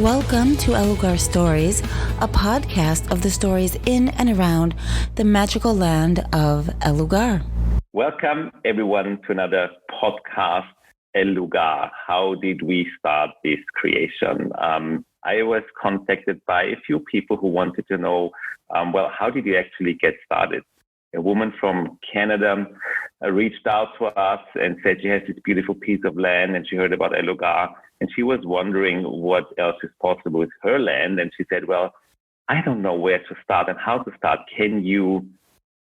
Welcome to Lugar Stories, a podcast of the stories in and around the magical land of Lugar. Welcome everyone to another podcast, Lugar. How did we start this creation? I was contacted by a few people who wanted to know, how did you actually get started? A woman from Canada reached out to us and said she has this beautiful piece of land and she heard about Lugar and she was wondering what else is possible with her land. And she said, well, I don't know where to start and how to start. Can you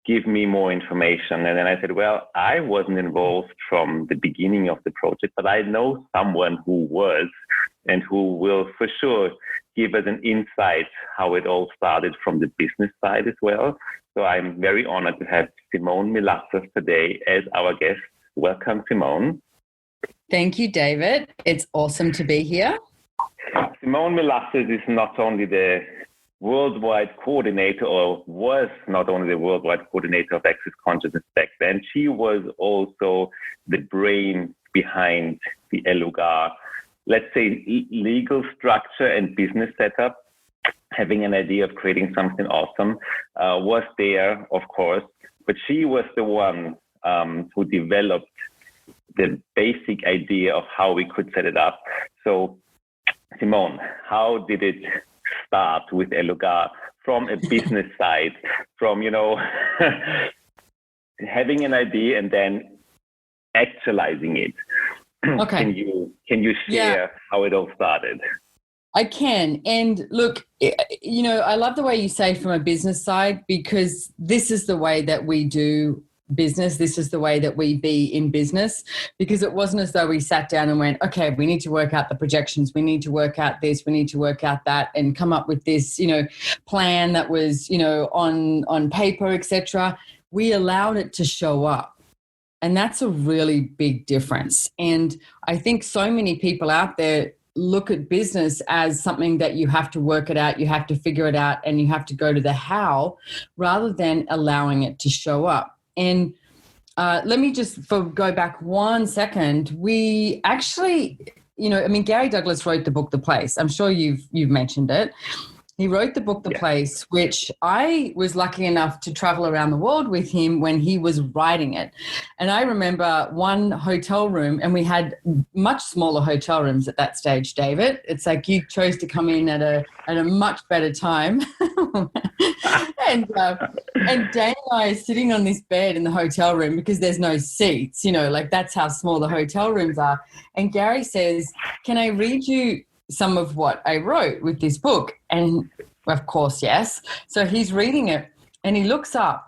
give me more information? And then I said, well, I wasn't involved from the beginning of the project, but I know someone who was and who will for sure give us an insight how it all started from the business side as well. So I'm very honored to have Simone Milasas today as our guest. Welcome, Simone. Thank you, David. It's awesome to be here. Simone Milasas is not only the worldwide coordinator, or was not only the worldwide coordinator of Access Consciousness back then, she was also the brain behind the Lugar, let's say, legal structure and business setup. Having an idea of creating something awesome was there, of course, but she was the one who developed the basic idea of how we could set it up. So, Simone, how did it start with Lugar from a business side, from, having an idea and then actualizing it? Okay. Can you share how it all started? I can. And look, I love the way you say from a business side, because this is the way that we do business. This is the way that we be in business, because it wasn't as though we sat down and went, okay, we need to work out the projections. We need to work out this. We need to work out that, and come up with this, plan that was, on paper, etc. We allowed it to show up. And that's a really big difference. And I think so many people out there look at business as something that you have to work it out, you have to figure it out, and you have to go to the how, rather than allowing it to show up. And let me just go back 1 second. We actually, Gary Douglas wrote the book, The Place. I'm sure you've mentioned it. He wrote the book, The Place, which I was lucky enough to travel around the world with him when he was writing it. And I remember one hotel room, and we had much smaller hotel rooms at that stage, David. It's like you chose to come in at a much better time. And Dane and I are sitting on this bed in the hotel room because there's no seats, that's how small the hotel rooms are. And Gary says, can I read you some of what I wrote with this book? And of course, yes. So he's reading it and he looks up,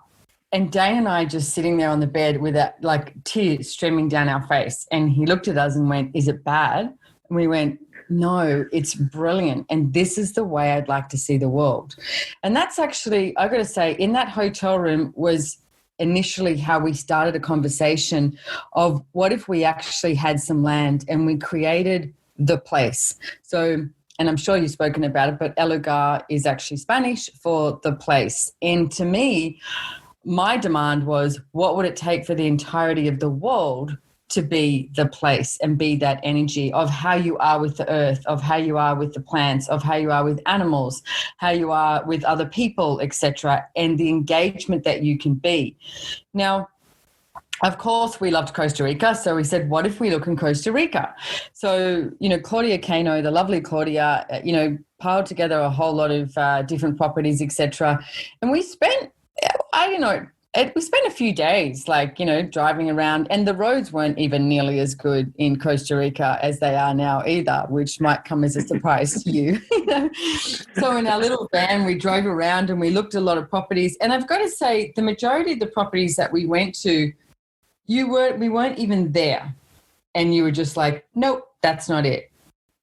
and Dane and I just sitting there on the bed with tears streaming down our face. And he looked at us and went, is it bad? And we went, no, it's brilliant. And this is the way I'd like to see the world. And that's actually, I got to say, in that hotel room was initially how we started a conversation of what if we actually had some land and we created the place. So, and I'm sure you've spoken about it, but Lugar is actually Spanish for the place. And to me, my demand was, what would it take for the entirety of the world to be the place and be that energy of how you are with the earth, of how you are with the plants, of how you are with animals, how you are with other people, etc., and the engagement that you can be. Now, of course, we loved Costa Rica, so we said, what if we look in Costa Rica? So, Claudia Cano, the lovely Claudia, piled together a whole lot of different properties, etc. And we spent, we spent a few days, driving around, and the roads weren't even nearly as good in Costa Rica as they are now either, which might come as a surprise to you. So in our little van, we drove around and we looked at a lot of properties. And I've got to say, the majority of the properties that we went to, we weren't even there. And you were just like, nope, that's not it.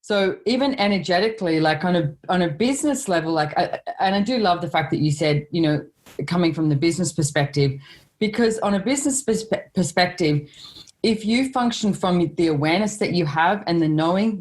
So even energetically, on a business level, and I do love the fact that you said, coming from the business perspective, because on a business perspective, if you function from the awareness that you have and the knowing,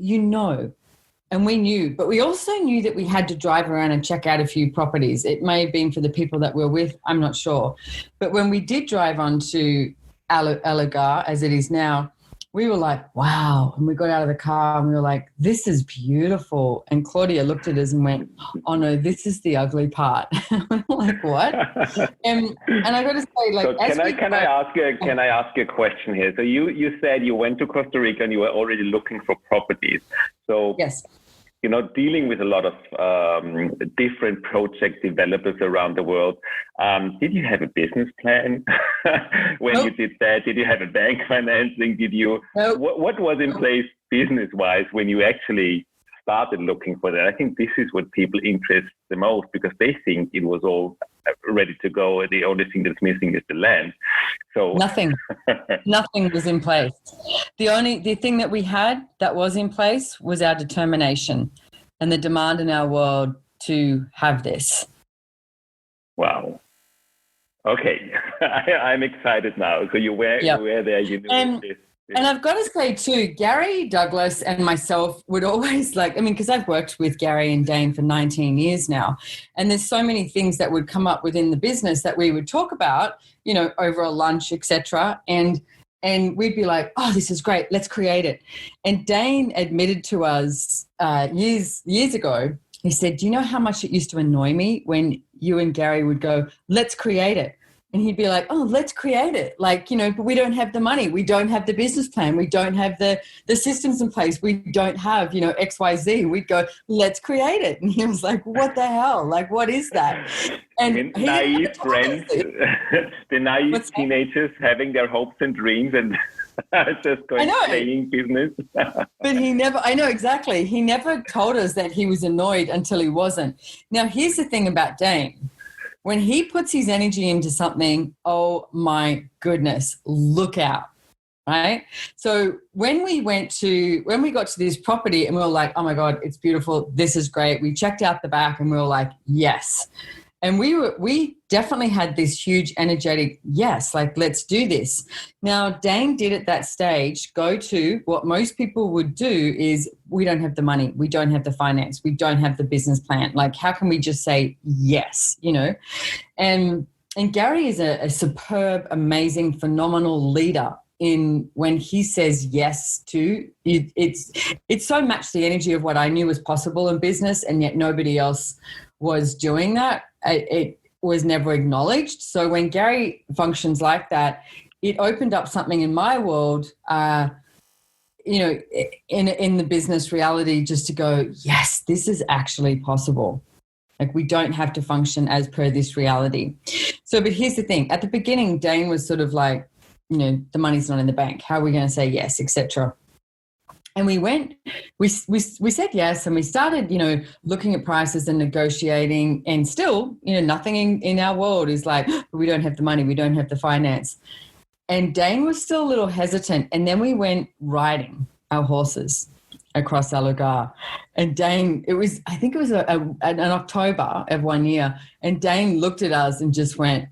and we knew, but we also knew that we had to drive around and check out a few properties. It may have been for the people that we're with, I'm not sure. But when we did drive on to Lugar, as it is now, we were like, wow. And we got out of the car and we were like, this is beautiful. And Claudia looked at us and went, oh no, this is the ugly part. We were like, what? And I got to say, like, so can I ask you a question here? So you said you went to Costa Rica and you were already looking for properties. So yes. You know, dealing with a lot of different project developers around the world. Did you have a business plan when Nope. you did that? Did you have a bank financing? Did you? Nope. What was in place business-wise when you actually started looking for that? I think this is what people interest the most because they think it was all ready to go. The only thing that's missing is the land. So nothing was in place. The thing that we had that was in place was our determination and the demand in our world to have this. Wow. Okay. I'm excited now. So you were there, you knew this. And I've got to say too, Gary Douglas and myself would always because I've worked with Gary and Dane for 19 years now, and there's so many things that would come up within the business that we would talk about, over a lunch, etc. And we'd be like, oh, this is great, let's create it. And Dane admitted to us years ago, he said, do you know how much it used to annoy me when you and Gary would go, let's create it? And he'd be like, oh, let's create it. But we don't have the money. We don't have the business plan. We don't have the systems in place. We don't have, X, Y, Z. We'd go, let's create it. And he was like, what the hell? Like, what is that? And naive friends, the naive teenagers having their hopes and dreams and just going playing business. But I know exactly. He never told us that he was annoyed until he wasn't. Now, here's the thing about Dane. When he puts his energy into something, oh my goodness, look out, right? So when we got to this property and we were like, oh my God, it's beautiful, this is great. We checked out the back and we were like, yes. And we definitely had this huge energetic, yes, like let's do this. Now, Dane did at that stage go to what most people would do is we don't have the money, we don't have the finance, we don't have the business plan. Like, how can we just say yes, And Gary is a superb, amazing, phenomenal leader in when he says yes to it. It's so much the energy of what I knew was possible in business, and yet nobody else was doing that. It was never acknowledged. So when Gary functions like that, it opened up something in my world, in the business reality, just to go, yes, this is actually possible. Like, we don't have to function as per this reality. So, but here's the thing. At the beginning, Dane was sort of like, the money's not in the bank. How are we going to say yes, etc. And we said yes, and we started, looking at prices and negotiating, and still, nothing in our world is like, we don't have the money, we don't have the finance. And Dane was still a little hesitant. And then we went riding our horses across our Lugar. And Dane, I think it was an October of one year, and Dane looked at us and just went,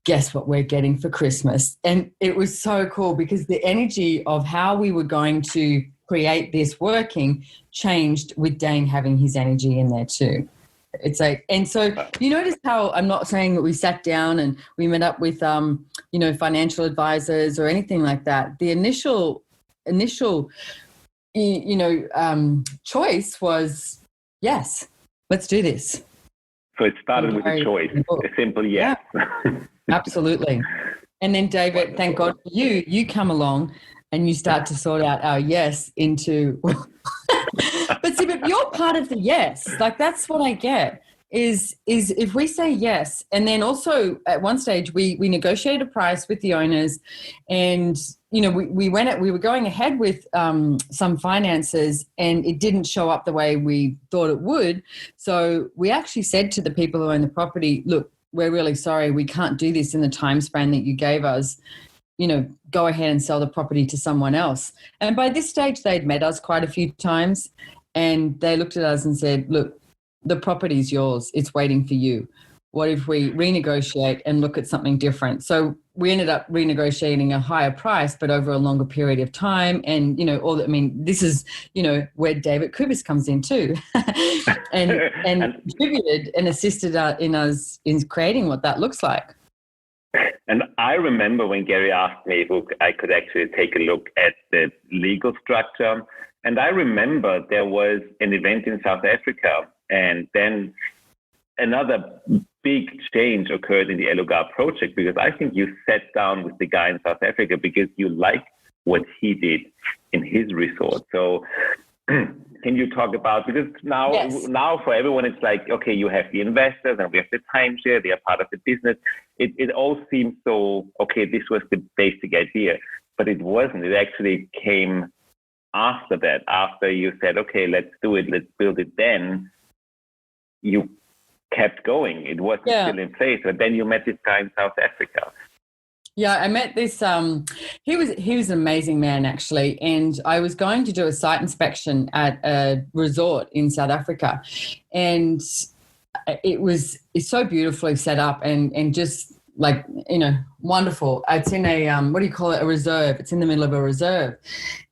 guess what we're getting for Christmas? And it was so cool because the energy of how we were going to create this working changed with Dane having his energy in there too. It's like, and so you notice how I'm not saying that we sat down and we met up with, financial advisors or anything like that. The initial, choice was, yes, let's do this. So it started with a choice, a simple yes. Yeah, absolutely. And then David, thank God for you. You come along and you start to sort out our yes into, but you're part of the yes. Like, that's what I get is if we say yes, and then also at one stage we negotiated a price with the owners, and we were going ahead with some finances, and it didn't show up the way we thought it would. So we actually said to the people who own the property, look, we're really sorry, we can't do this in the time span that you gave us. Go ahead and sell the property to someone else. And by this stage, they'd met us quite a few times, and they looked at us and said, look, the property's yours. It's waiting for you. What if we renegotiate and look at something different? So we ended up renegotiating a higher price, but over a longer period of time. And, this is, where David Kubis comes in too and contributed and assisted in us in creating what that looks like. And I remember when Gary asked me if I could actually take a look at the legal structure. And I remember there was an event in South Africa, and then another big change occurred in the Lugar project, because I think you sat down with the guy in South Africa because you liked what he did in his resort. So can you talk about, because now for everyone, it's like, okay, you have the investors and we have the timeshare, they are part of the business. It all seems so, okay, this was the basic idea, but it wasn't. It actually came after that, after you said, okay, let's do it, let's build it. Then you kept going. It wasn't still in place, but then you met this guy in South Africa. Yeah, I met this, he was an amazing man, actually. And I was going to do a site inspection at a resort in South Africa. And it's so beautifully set up and just like, wonderful. It's in a, what do you call it? A reserve. It's in the middle of a reserve.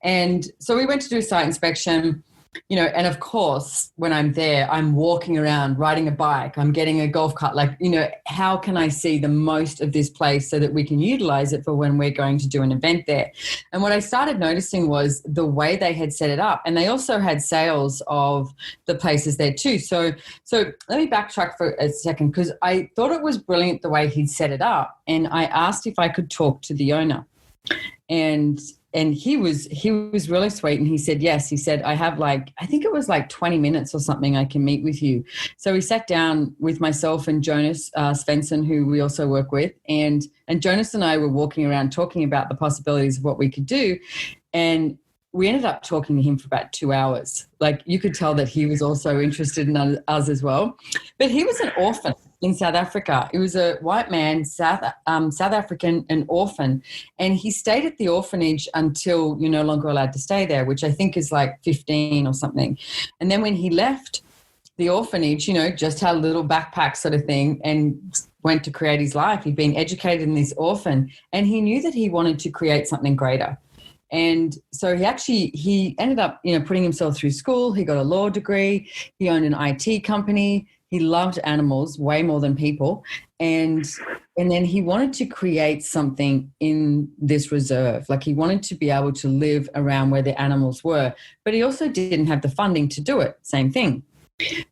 And so we went to do a site inspection. And of course, when I'm there, I'm walking around, riding a bike, I'm getting a golf cart. Like, how can I see the most of this place so that we can utilize it for when we're going to do an event there? And what I started noticing was the way they had set it up. And they also had sales of the places there too. So let me backtrack for a second, because I thought it was brilliant the way he'd set it up. And I asked if I could talk to the owner. And he was really sweet, and he said yes. He said, I have I think it was 20 minutes or something, I can meet with you. So we sat down with myself and Jonas Svensson, who we also work with, and Jonas and I were walking around talking about the possibilities of what we could do. And we ended up talking to him for about 2 hours. Like, you could tell that he was also interested in us as well. But he was an orphan in South Africa. He was a white man, South African, an orphan. And he stayed at the orphanage until you're no longer allowed to stay there, which I think is 15 or something. And then when he left the orphanage, just had a little backpack sort of thing and went to create his life. He'd been educated in this orphan, and he knew that he wanted to create something greater. And so he ended up, putting himself through school. He got a law degree. He owned an IT company. He loved animals way more than people. And then he wanted to create something in this reserve. Like, he wanted to be able to live around where the animals were, but he also didn't have the funding to do it. Same thing.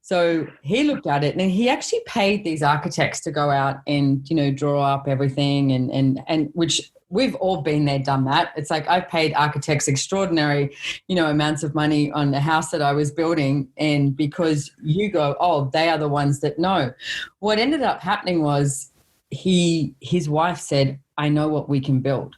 So he looked at it, and he actually paid these architects to go out and, draw up everything and which we've all been there, done that. It's like, I've paid architects extraordinary, amounts of money on the house that I was building. And because you go, oh, they are the ones that know. What ended up happening was his wife said, I know what we can build.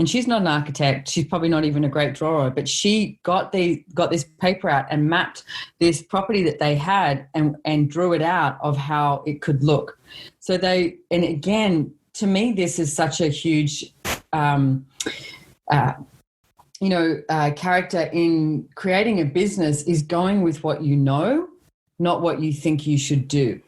And she's not an architect. She's probably not even a great drawer, but she got this paper out and mapped this property that they had and drew it out of how it could look. So and again, to me, this is such a huge, character in creating a business, is going with what you know, not what you think you should do.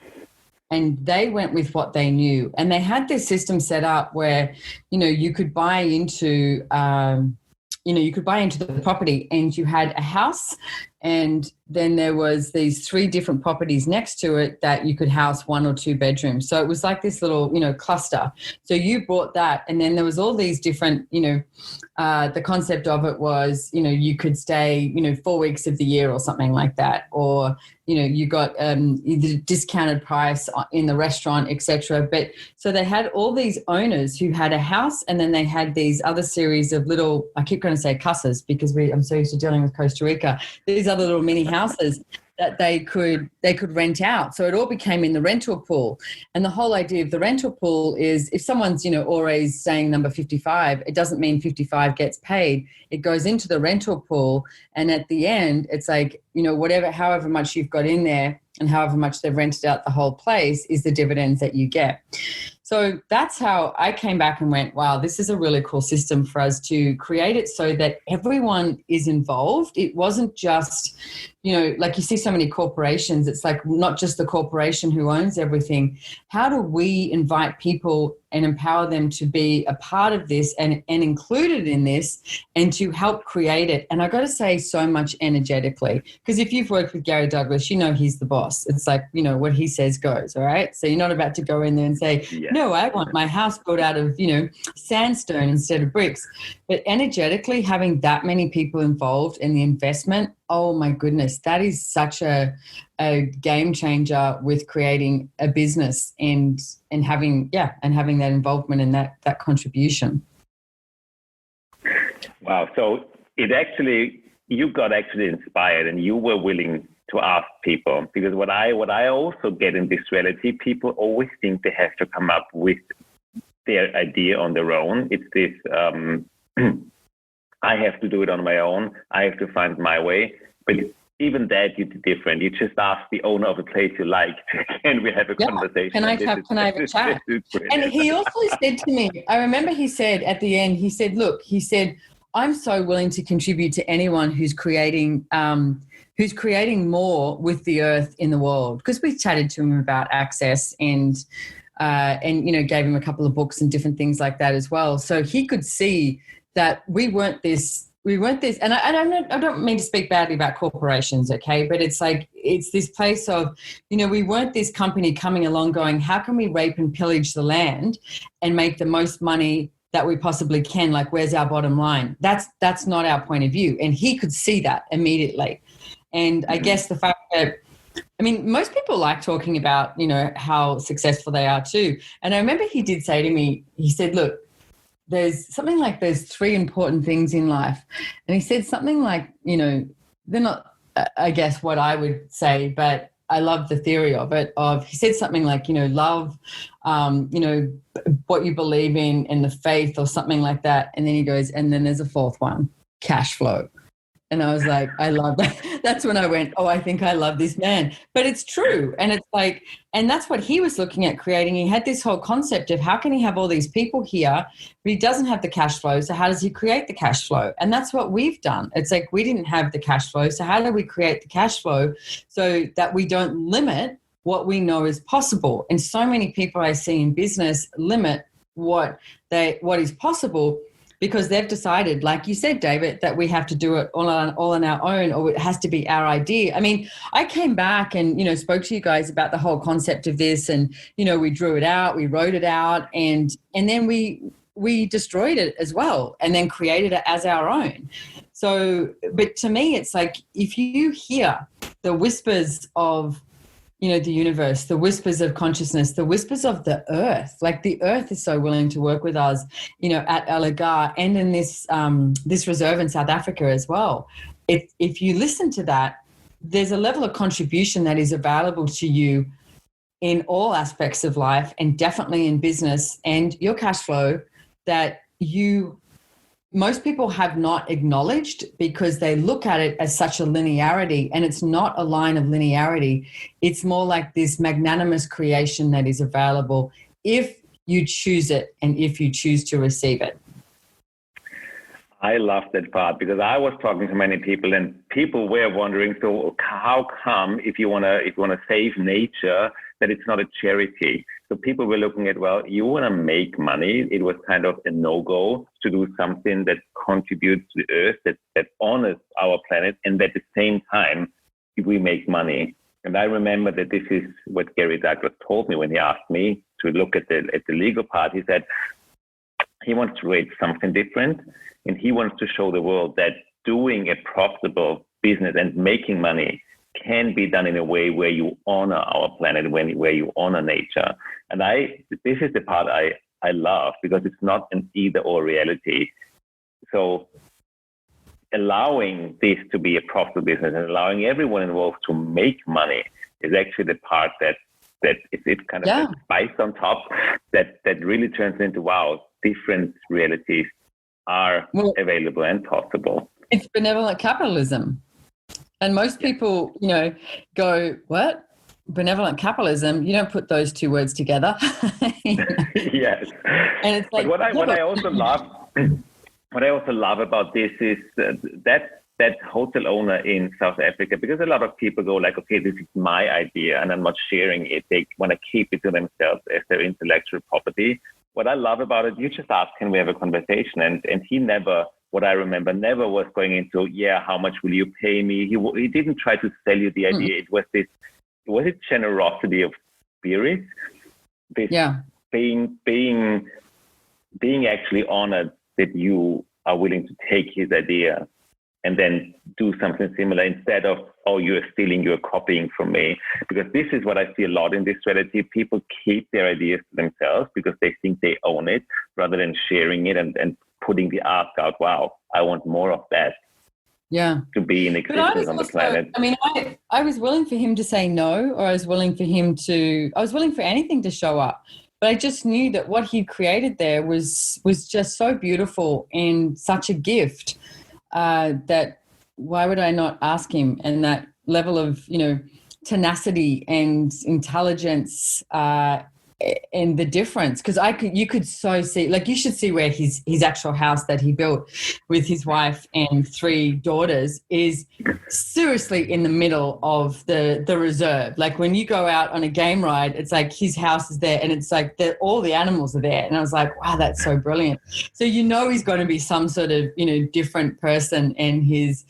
And they went with what they knew. And they had this system set up where, you could buy into, the property, and you had a house, and then there was these 3 different properties next to it that you could house 1 or 2 bedrooms. So it was like this little, cluster. So you bought that, and then there was all these different, the concept of it was, you could stay, 4 weeks of the year or something like that, or you got the discounted price in the restaurant, etc. But so they had all these owners who had a house, and then they had these other series of little, I keep going to say cusses because I'm so used to dealing with Costa Rica, these other little mini houses that they could rent out. So it all became in the rental pool. And the whole idea of the rental pool is, if someone's, always saying number 55, it doesn't mean 55 gets paid. It goes into the rental pool. And at the end, it's like, however much you've got in there and however much they've rented out the whole place is the dividends that you get. So that's how I came back and went, wow, this is a really cool system for us to create it so that everyone is involved. It wasn't just, like you see so many corporations, it's like not just the corporation who owns everything. How do we invite people and empower them to be a part of this and included in this and to help create it? And I got to say, so much energetically, because if you've worked with Gary Douglas, he's the boss. It's like, what he says goes. All right. So you're not about to go in there and say, no, no, I want my house built out of, sandstone instead of bricks. But energetically, having that many people involved in the investment, oh my goodness, that is such a game changer with creating a business and having that involvement and that contribution. Wow. So you got inspired and you were willing to ask people, because what I also get in this reality, people always think they have to come up with their idea on their own. It's this, I have to do it on my own. I have to find my way. But even that you did different. You just ask the owner of a place you like, and we have a conversation. Can I have a chat? And he also said to me, I remember he said at the end, he said, I'm so willing to contribute to anyone who's creating more with the earth in the world. Because we chatted to him about access and gave him a couple of books and different things like that as well. So he could see that we weren't this, and I don't mean to speak badly about corporations, okay? But it's this place of, we weren't this company coming along going, how can we rape and pillage the land and make the most money that we possibly can? Like, where's our bottom line? That's not our point of view. And he could see that immediately. And I guess the fact that, most people like talking about, how successful they are too. And I remember he did say to me, he said, look, there's three important things in life. And he said something like, they're not, I guess, what I would say, but I love the theory of it. He said something like, love, what you believe in and the faith or something like that. And then he goes, and then there's a fourth one, cash flow. And I was like, I love that. That's when I went, I think I love this man. But it's true. And it's like, and that's what he was looking at creating. He had this whole concept of how can he have all these people here, but he doesn't have the cash flow. So how does he create the cash flow? And that's what we've done. It's like, we didn't have the cash flow. So how do we create the cash flow so that we don't limit what we know is possible? And so many people I see in business limit what is possible, because they've decided, like you said, David, that we have to do it all on our own, or it has to be our idea. I came back and, spoke to you guys about the whole concept of this, and, we drew it out, we wrote it out, and then we destroyed it as well, and then created it as our own. So, but to me, it's like, if you hear the whispers of, the universe, the whispers of consciousness, the whispers of the earth. Like, the earth is so willing to work with us, at Lugar and in this reserve in South Africa as well. If you listen to that, there's a level of contribution that is available to you in all aspects of life, and definitely in business and your cash flow, that most people have not acknowledged, because they look at it as such a linearity, and it's not a line of linearity. It's more like this magnanimous creation that is available if you choose it and if you choose to receive it. I love that part, because I was talking to many people, and people were wondering, so how come if you want to save nature, that it's not a charity? So people were looking at, well, you want to make money. It was kind of a no-go to do something that contributes to the earth, that honors our planet, and at the same time, we make money. And I remember that this is what Gary Douglas told me when he asked me to look at the legal part. He said he wants to create something different, and he wants to show the world that doing a profitable business and making money can be done in a way where you honor our planet, where you honor nature. And this is the part I love, because it's not an either or reality. So allowing this to be a profitable business and allowing everyone involved to make money is actually the part that it's kind of a spice on top that really turns into, wow, different realities are available and possible. It's benevolent capitalism. And most people, go, what? Benevolent capitalism? You don't put those two words together. Yes. And it's like, but what I also love about this is that hotel owner in South Africa, because a lot of people go like, okay, this is my idea and I'm not sharing it. They want to keep it to themselves as their intellectual property. What I love about it, you just ask, can we have a conversation? And he never, what I remember, never was going into, how much will you pay me? He didn't try to sell you the idea. It was a generosity of spirit. This being actually honored that you are willing to take his idea and then do something similar instead of, oh, you're stealing, you're copying from me. Because this is what I see a lot in this strategy. People keep their ideas to themselves because they think they own it rather than sharing it and putting the ask out, wow, I want more of that. Yeah. To be in existence on the planet. I mean, I was willing for him to say no, or I was willing for anything to show up. But I just knew that what he created there was just so beautiful and such a gift that why would I not ask him? And that level of, tenacity and intelligence and the difference, because you could so see, like, you should see where his actual house that he built with his wife and 3 daughters is seriously in the middle of the reserve. Like, when you go out on a game ride, it's like his house is there and it's like all the animals are there. And I was like, wow, that's so brilliant. So he's going to be some sort of different person, and his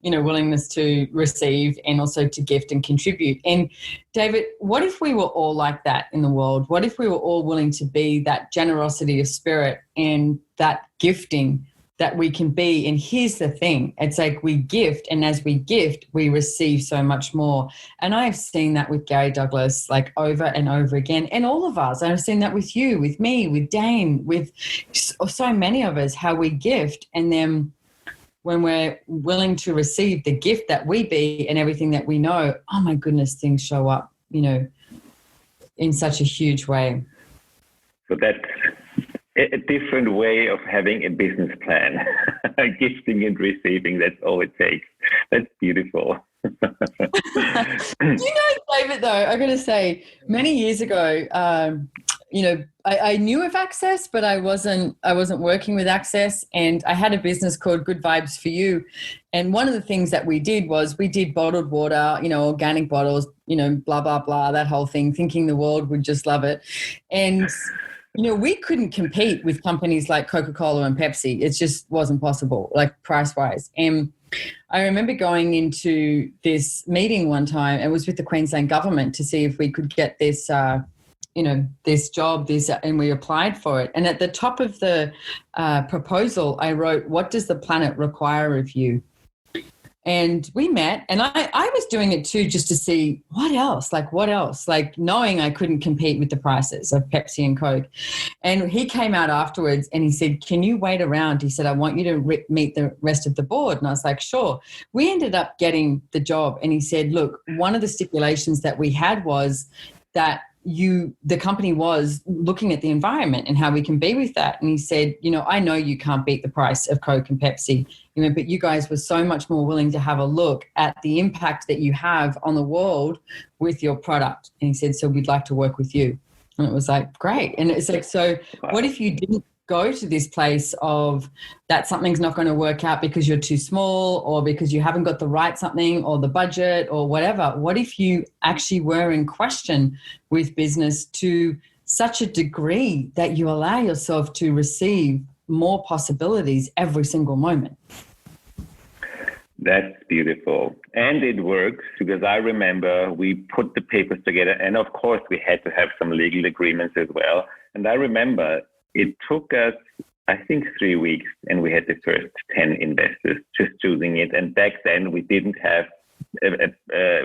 willingness to receive and also to gift and contribute. And David, what if we were all like that in the world? What if we were all willing to be that generosity of spirit and that gifting that we can be? And here's the thing, it's like we gift, and as we gift, we receive so much more. And I've seen that with Gary Douglas, like, over and over again, and all of us. I've seen that with you, with me, with Dane, with so many of us, how we gift, and then when we're willing to receive the gift that we be and everything that we know, oh my goodness, things show up, in such a huge way. So that's a different way of having a business plan. Gifting and receiving, that's all it takes. That's beautiful. David, though, I got to say, many years ago, I knew of Access, but I wasn't working with Access, and I had a business called Good Vibes for You. And one of the things that we did was we did bottled water, organic bottles, blah, blah, blah, that whole thing, thinking the world would just love it. And, we couldn't compete with companies like Coca-Cola and Pepsi. It just wasn't possible, like, price-wise. And I remember going into this meeting one time, it was with the Queensland government, to see if we could get this this job, and we applied for it. And at the top of the proposal, I wrote, what does the planet require of you? And we met, and I was doing it too, just to see what else, like knowing I couldn't compete with the prices of Pepsi and Coke. And he came out afterwards and he said, can you wait around? He said, I want you to meet the rest of the board. And I was like, sure. We ended up getting the job. And he said, look, one of the stipulations that we had was that the company was looking at the environment and how we can be with that. And he said, I know you can't beat the price of Coke and Pepsi, but you guys were so much more willing to have a look at the impact that you have on the world with your product. And he said, so we'd like to work with you. And it was like, great. And it's like, so what if you didn't go to this place of that something's not going to work out because you're too small, or because you haven't got the right something, or the budget, or whatever? What if you actually were in question with business to such a degree that you allow yourself to receive more possibilities every single moment? That's beautiful. And it works, because I remember we put the papers together, and of course we had to have some legal agreements as well. And I remember it took us, I think, 3 weeks, and we had the first 10 investors just choosing it. And back then we didn't have,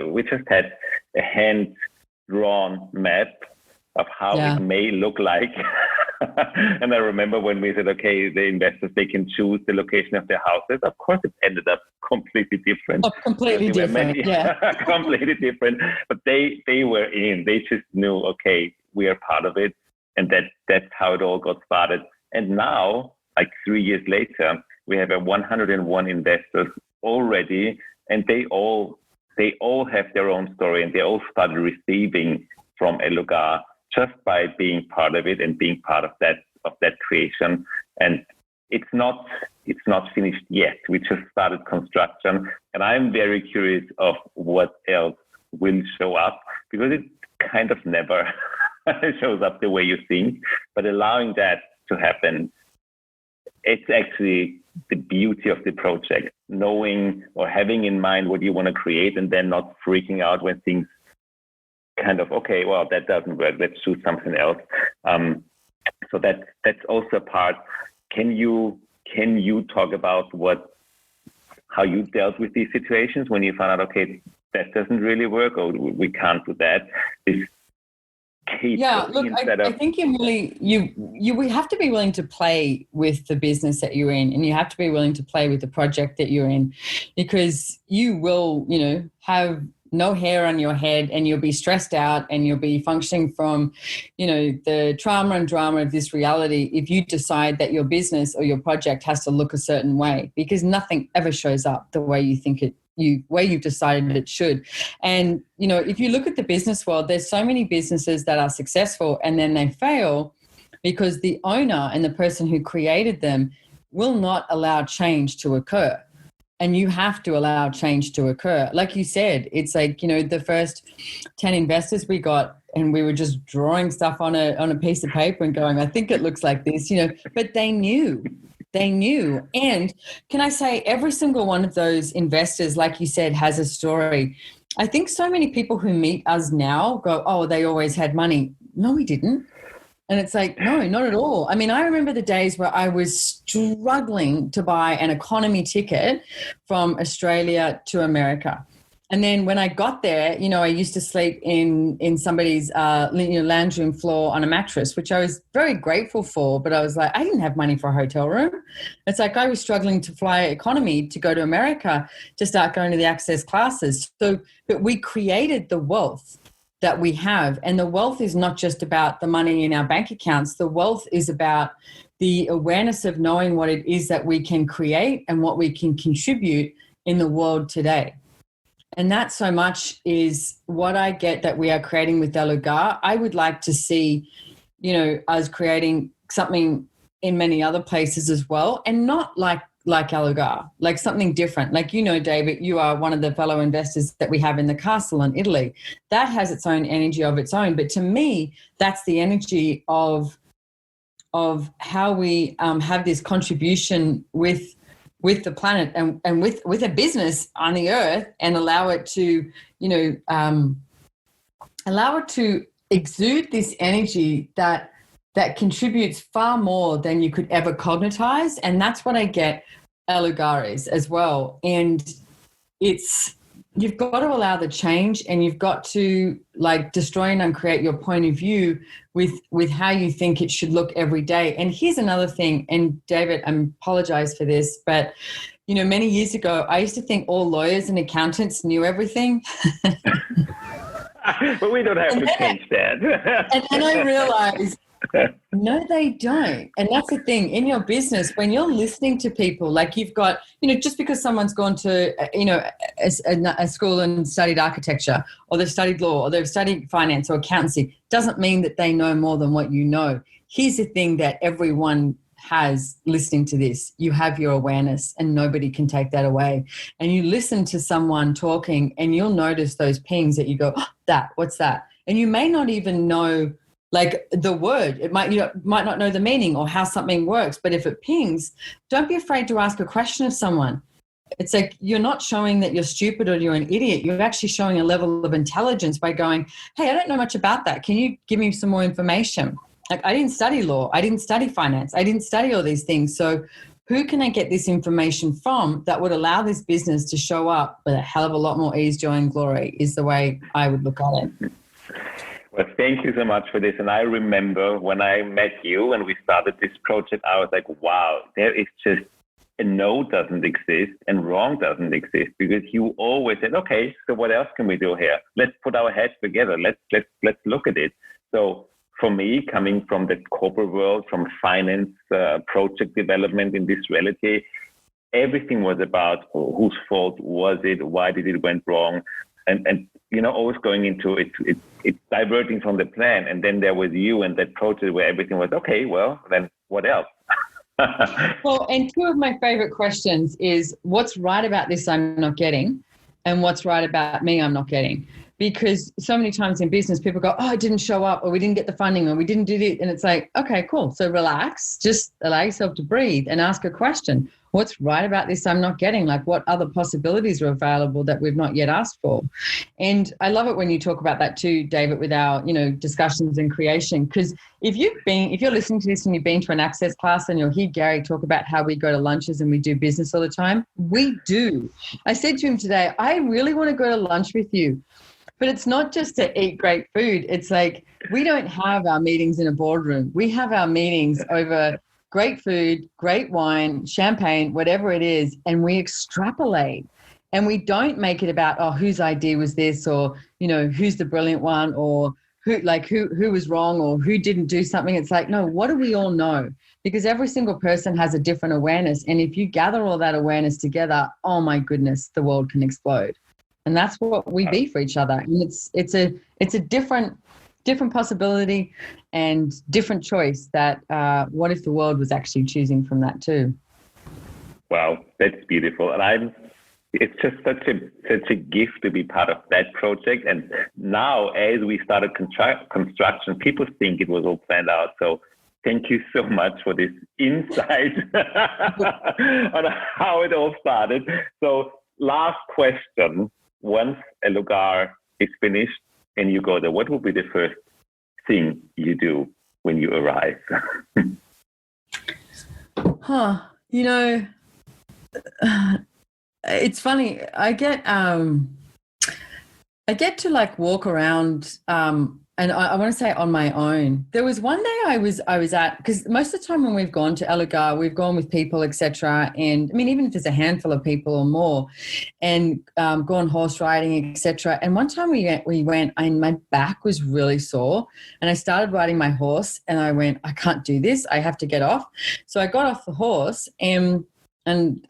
we just had a hand-drawn map of how it may look like. And I remember when we said, okay, the investors, they can choose the location of their houses. Of course, it ended up completely different. Completely different, completely different. But they were in. They just knew, okay, we are part of it. And that's how it all got started. And now, like 3 years later, we have 101 investors already, and they all have their own story, and they all started receiving from Lugar just by being part of it and being part of that creation. And it's not finished yet. We just started construction, and I'm very curious of what else will show up, because it kind of never shows up the way you think. But allowing that to happen, it's actually the beauty of the project, knowing or having in mind what you want to create, and then not freaking out when things kind of, okay, well, that doesn't work. Let's do something else. So that's also a part. Can you talk about how you dealt with these situations when you found out, okay, that doesn't really work, or we can't do that? I think we have to be willing to play with the business that you're in, and you have to be willing to play with the project that you're in, because you will, have no hair on your head, and you'll be stressed out, and you'll be functioning from, the trauma and drama of this reality if you decide that your business or your project has to look a certain way, because nothing ever shows up the way you think way you've decided it should. And, if you look at the business world, there's so many businesses that are successful and then they fail because the owner and the person who created them will not allow change to occur. And you have to allow change to occur. Like you said, it's like, the first 10 investors we got, and we were just drawing stuff on a piece of paper and going, I think it looks like this, but they knew. And can I say, every single one of those investors, like you said, has a story. I think so many people who meet us now go, oh, they always had money. No, we didn't. And it's like, no, not at all. I mean, I remember the days where I was struggling to buy an economy ticket from Australia to America. And then when I got there, I used to sleep in somebody's lounge room floor on a mattress, which I was very grateful for. But I was like, I didn't have money for a hotel room. It's like I was struggling to fly economy to go to America to start going to the access classes. So, but we created the wealth that we have. And the wealth is not just about the money in our bank accounts. The wealth is about the awareness of knowing what it is that we can create and what we can contribute in the world today. And that so much is what I get that we are creating with Lugar. I would like to see, us creating something in many other places as well, and not like Lugar, like something different. Like, David, you are one of the fellow investors that we have in the castle in Italy. That has its own energy of its own. But to me, that's the energy of how we have this contribution with the planet and with a business on the earth, and allow it to, exude this energy that contributes far more than you could ever cognitize. And that's what I get Lugar is as well. And you've got to allow the change, and you've got to destroy and uncreate your point of view with how you think it should look every day. And here's another thing, and David, I apologize for this, but many years ago, I used to think all lawyers and accountants knew everything. But we don't have to change that. And then I realized, no, they don't. And that's the thing in your business, when you're listening to people, like you've got, just because someone's gone to, a school and studied architecture, or they've studied law, or they've studied finance or accountancy, doesn't mean that they know more than what you know. Here's the thing that everyone has listening to this. You have your awareness, and nobody can take that away. And you listen to someone talking, and you'll notice those pings that you go, oh, what's that? And you may not even know the word. It might not know the meaning or how something works, but if it pings, don't be afraid to ask a question of someone. It's like you're not showing that you're stupid or you're an idiot. You're actually showing a level of intelligence by going, hey, I don't know much about that. Can you give me some more information? I didn't study law. I didn't study finance. I didn't study all these things. So who can I get this information from that would allow this business to show up with a hell of a lot more ease, joy, and glory, is the way I would look at it. Well, thank you so much for this. And I remember when I met you and we started this project, I was like, wow, there is just a no doesn't exist and wrong doesn't exist, because you always said, okay, so what else can we do here? Let's put our heads together. Let's look at it. So for me, coming from the corporate world, from finance, project development in this reality, everything was about whose fault was it? Why did it went wrong? And always going into it, it's diverting from the plan. And then there was you and that project where everything was, okay, well, then what else? Well, and two of my favorite questions is, what's right about this I'm not getting? And what's right about me I'm not getting? because so many times in business, people go, oh, I didn't show up, or we didn't get the funding, or we didn't do it. And it's like, okay, cool. So relax, just allow yourself to breathe and ask a question. What's right about this I'm not getting? Like, what other possibilities are available that we've not yet asked for? And I love it when you talk about that too, David, with our, discussions and creation. Because if you're listening to this and you've been to an Access class and you'll hear Gary talk about how we go to lunches and we do business all the time, we do. I said to him today, I really want to go to lunch with you. But it's not just to eat great food. It's like, we don't have our meetings in a boardroom. We have our meetings over great food, great wine, champagne, whatever it is, and we extrapolate. And we don't make it about, oh, whose idea was this, or, who's the brilliant one, or who was wrong, or who didn't do something. It's like, no, what do we all know? Because every single person has a different awareness. And if you gather all that awareness together, oh my goodness, the world can explode. And that's what we be for each other. And it's a different possibility and different choice that what if the world was actually choosing from that too? Wow, that's beautiful. And it's just such a gift to be part of that project. And now as we started construction, people think it was all planned out. So thank you so much for this insight on how it all started. So last question, once a Lugar is finished and you go there, what will be the first thing you do when you arrive? It's funny. I get to like walk around, and I want to say on my own. There was one day I was at, because most of the time when we've gone to Lugar, we've gone with people, etc. And I mean, even if there's a handful of people or more, and gone horse riding, etc. And one time we went, and my back was really sore, and I started riding my horse, and I went, I can't do this. I have to get off. So I got off the horse, and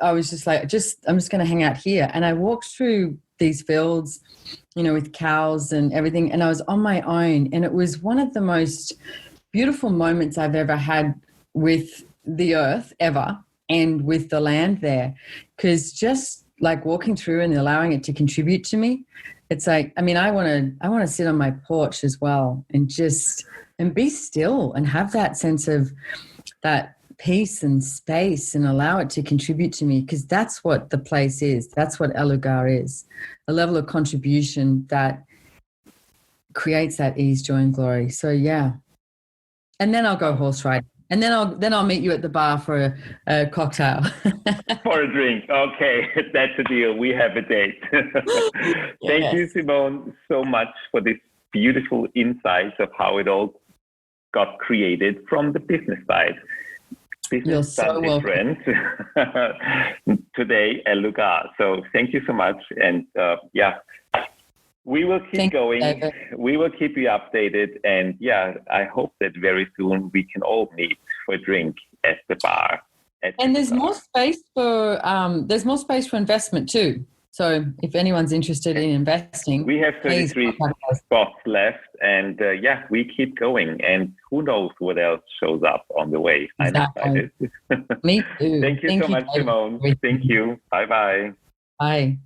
I was just like, I'm just going to hang out here. And I walked through these fields, with cows and everything. And I was on my own. And it was one of the most beautiful moments I've ever had with the earth ever, and with the land there. Because just like walking through and allowing it to contribute to me, it's like, I mean, I want to sit on my porch as well and be still and have that sense of that peace and space, and allow it to contribute to me, because that's what the place is. That's what Lugar is, a level of contribution that creates that ease, joy, and glory. So yeah, and then I'll go horse riding, and then I'll meet you at the bar for a cocktail. For a drink. Okay, that's a deal. We have a date. Thank you, Simone, so much for this beautiful insights of how it all got created from the business side. You're so welcome. Today at Lugar. So thank you so much. And we will keep going. David. We will keep you updated. And I hope that very soon we can all meet for a drink at the bar. And there's more space for investment too. So if anyone's interested in investing, we have 33 spots left, and we keep going. And who knows what else shows up on the way? Exactly. Me too. Thank you so much, Simone. Thank you. Bye-bye. Bye.